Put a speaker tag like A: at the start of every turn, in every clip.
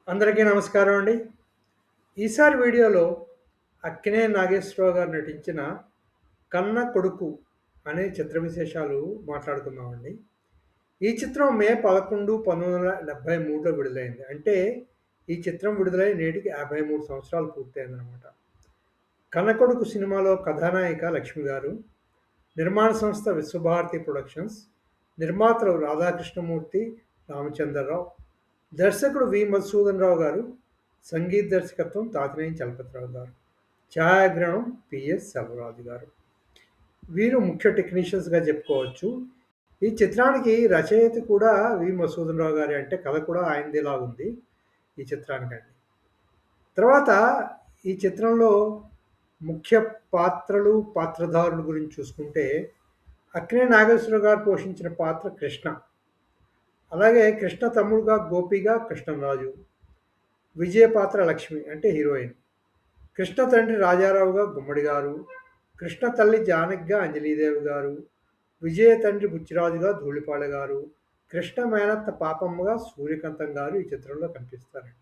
A: అందరికీ నమస్కారం అండి. ఈసారి వీడియోలో అక్కినేని నాగేశ్వరరావు గారు నటించిన 'కన్న కొడుకు' అనే చిత్ర విశేషాలు మాట్లాడుకుందామండి. ఈ చిత్రం మే 11, 1973లో విడుదలైంది. అంటే ఈ చిత్రం విడుదలై నేటికి 53 సంవత్సరాలు పూర్తయిందనమాట. 'కన్న కొడుకు' సినిమాలో కథానాయిక లక్ష్మి గారు, నిర్మాణ సంస్థ విశ్వభారతి ప్రొడక్షన్స్, నిర్మాతలు రాధాకృష్ణమూర్తి, రామచంద్రరావు, దర్శకుడు వి. మధుసూదన్ రావు గారు, సంగీత దర్శకత్వం తాతినేని చలపతిరావు గారు, ఛాయాగ్రహణం పిఎస్ సెల్వరాజు గారు. వీరు ముఖ్య టెక్నీషియన్స్గా చెప్పుకోవచ్చు. ఈ చిత్రానికి రచయిత కూడా వి. మధుసూదన్ రావు గారి, అంటే కథ కూడా ఆయనదిలా ఉంది ఈ చిత్రానికండి. తర్వాత ఈ చిత్రంలో ముఖ్య పాత్రలు, పాత్రధారుల గురించి చూసుకుంటే అక్కినేని నాగేశ్వరరావు గారు పోషించిన పాత్ర కృష్ణ. అలాగే కృష్ణ తమ్ముడుగా గోపిగా కృష్ణంరాజు, విజయ పాత్ర లక్ష్మి అంటే హీరోయిన్, కృష్ణ తండ్రి రాజారావుగా గుమ్మడి గారు, కృష్ణ తల్లి జానకిగా అంజలీదేవి గారు, విజయ తండ్రి బుచ్చిరాజుగా ధూళిపాళ గారు, కృష్ణ మేనత్త పాపమ్మగా సూర్యకాంతం గారు ఈ చిత్రంలో కనిపిస్తారండి.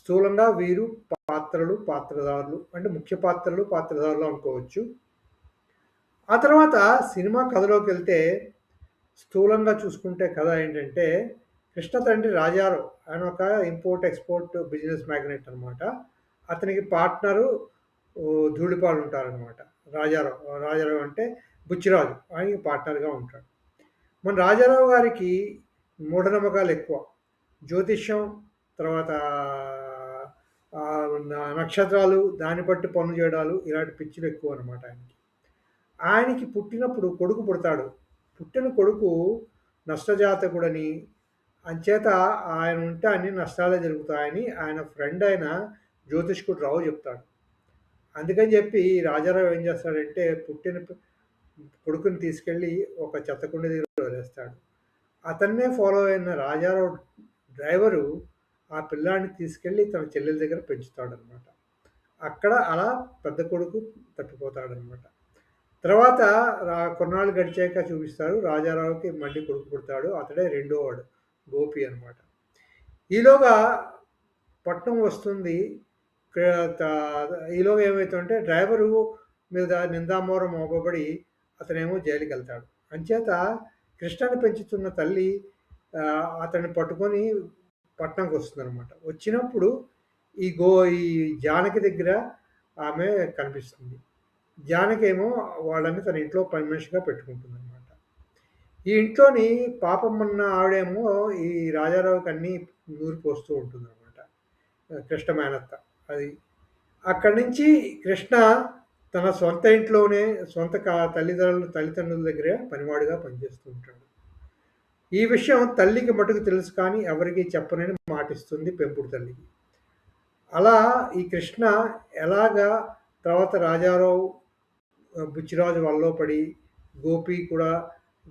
A: స్థూలంగా వీరు పాత్రలు, పాత్రధారులు, అంటే ముఖ్య పాత్రలు, పాత్రధారులు అనుకోవచ్చు. ఆ తర్వాత సినిమా కథలోకి వెళ్తే స్థూలంగా చూసుకుంటే కథ ఏంటంటే, కృష్ణ తండ్రి రాజారావు ఆయన ఒక ఇంపోర్ట్ ఎక్స్పోర్ట్ బిజినెస్ మ్యాగ్నెట్ అనమాట. అతనికి పార్ట్నరు ధూళిపాలు ఉంటారనమాట. రాజారావు అంటే బుచ్చిరాజు ఆయనకి పార్ట్నర్గా ఉంటాడు. మన రాజారావు గారికి మూఢనమ్మకాలు ఎక్కువ. జ్యోతిష్యం, తర్వాత నక్షత్రాలు, దాన్ని బట్టి పనులు చేయడాలు, ఇలాంటి పిచ్చులు ఎక్కువ అనమాట ఆయనకి. ఆయనకి పుట్టినప్పుడు కొడుకు పుడతాడు. పుట్టిన కొడుకు నష్టజాతకుడని, అంచేత ఆయన ఉంటే అన్ని నష్టాలే జరుగుతాయని ఆయన ఫ్రెండ్ అయిన జ్యోతిష్కుడు రావు చెప్తాడు. అందుకని చెప్పి రాజారావు ఏం చేస్తాడంటే పుట్టిన కొడుకుని తీసుకెళ్ళి ఒక చెత్తకుండి దగ్గర వదిలేస్తాడు. అతన్నే ఫాలో అయిన రాజారావు డ్రైవరు ఆ పిల్లాడిని తీసుకెళ్ళి తన చెల్లెల దగ్గర పెంచుతాడనమాట. అక్కడ అలా పెద్ద కొడుకు తప్పిపోతాడనమాట. తర్వాత కొన్నాళ్ళు గడిచాక చూపిస్తారు రాజారావుకి మళ్ళీ కొడుకు పుడతాడు. అతడే రెండో వాడు గోపి అనమాట. ఈలోగా పట్నం వస్తుంది. ఈలోగా ఏమవుతుందంటే డ్రైవరు మీద నిందామోరం మోపబడి అతనేమో జైలుకి వెళ్తాడు. అంచేత కృష్ణని పెంచుతున్న తల్లి అతన్ని పట్టుకొని పట్నంకి వస్తుందన్నమాట. వచ్చినప్పుడు ఈ జానకి దగ్గర ఆమె కనిపిస్తుంది. జానకేమో వాళ్ళని తన ఇంట్లో పని మనిషిగా పెట్టుకుంటుందన్నమాట. ఈ ఇంట్లోని పాపమ్మన్న ఆవిడేమో ఈ రాజారావుకి అన్నీ నూరి పోస్తూ ఉంటుందన్నమాట. కృష్ణ మేనత్త. అది అక్కడి నుంచి కృష్ణ తన సొంత ఇంట్లోనే సొంత తల్లిదండ్రుల దగ్గరే పనివాడిగా పనిచేస్తూ ఉంటాడు. ఈ విషయం తల్లికి మటుకు తెలుసు, కానీ ఎవరికీ చెప్పనని మాటిస్తుంది పెంపుడు తల్లికి. అలా ఈ కృష్ణ ఎలాగా తర్వాత రాజారావు బుచ్చిరాజు వల్లో పడి, గోపి కూడా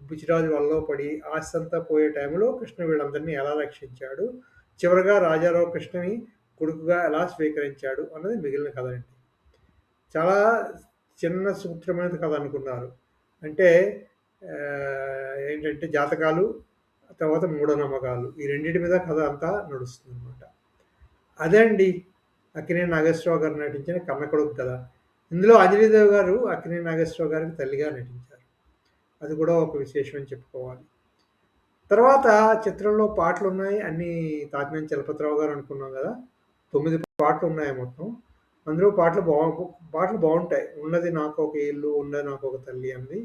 A: బుచ్చిరాజు వల్లో పడి ఆస్తంతా పోయే టైంలో కృష్ణ వీళ్ళందరినీ ఎలా రక్షించాడు, చివరగా రాజారావు కృష్ణని కొడుకుగా ఎలా స్వీకరించాడు అన్నది మిగిలిన కథ అండి. చాలా చిన్న సూత్రమైన కథ అనుకున్నారు. అంటే ఏంటంటే జాతకాలు, తర్వాత మూఢనమ్మకాలు, ఈ రెండింటి మీద కథ అంతా నడుస్తుంది అనమాట. అదే అండి అక్కినేని నాగేశ్వరరావు గారు నటించిన కన్న కొడుకు కథ. ఇందులో అంజలీదేవి గారు అక్కినేని నాగేశ్వరరావు గారికి తల్లిగా నటించారు. అది కూడా ఒక విశేషం అని చెప్పుకోవాలి. తర్వాత చిత్రంలో పాటలు ఉన్నాయి. అన్నీ తాతినేని చలపతిరావు గారు అనుకున్నాం కదా, 9 పాటలు ఉన్నాయి మొత్తం. అందులో పాటలు బాగుంటాయి. ఉన్నది నాకు ఒక ఇల్లు, ఉన్నది నాకు ఒక తల్లి అంది,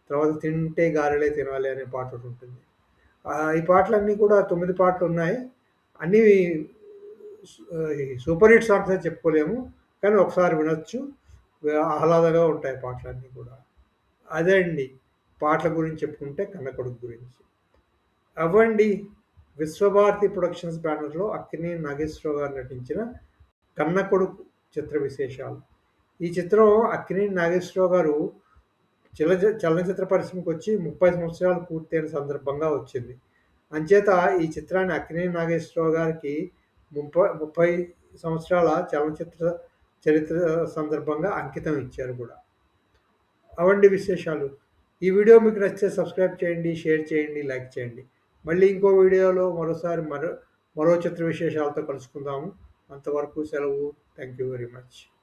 A: తర్వాత తింటే గారెలే తినాలి అనే పాట ఒకటి ఉంటుంది. ఈ పాటలన్నీ కూడా 9 పాటలు ఉన్నాయి. అన్నీ సూపర్ హిట్ సాంగ్స్ అని చెప్పుకోలేము, కానీ ఒకసారి వినొచ్చు. ఆహ్లాదంగా ఉంటాయి పాటలన్నీ కూడా. అదే అండి పాటల గురించి చెప్పుకుంటే కన్న కొడుకు గురించి. అవ్వండి విశ్వభారతి ప్రొడక్షన్స్ బ్యానర్లో అక్కినేని నాగేశ్వరరావు గారు నటించిన కన్న కొడుకు చిత్ర విశేషాలు. ఈ చిత్రం అక్కినేని నాగేశ్వరరావు గారు చలనచిత్ర పరిశ్రమకు వచ్చి 30 సంవత్సరాలు పూర్తయిన సందర్భంగా వచ్చింది. అంచేత ఈ చిత్రాన్ని అక్కినేని నాగేశ్వరరావు గారికి 30 సంవత్సరాల చలనచిత్ర చరిత్ర సందర్భంగా అంకితం ఇచ్చారు కూడా. అవండి విశేషాలు. ఈ వీడియో మీకు నచ్చితే సబ్స్క్రైబ్ చేయండి, షేర్ చేయండి, లైక్ చేయండి. మళ్ళీ ఇంకో వీడియోలో మరో చిత్ర విశేషాలతో కలుసుకుందాము. అంతవరకు సెలవు. Thank you very much.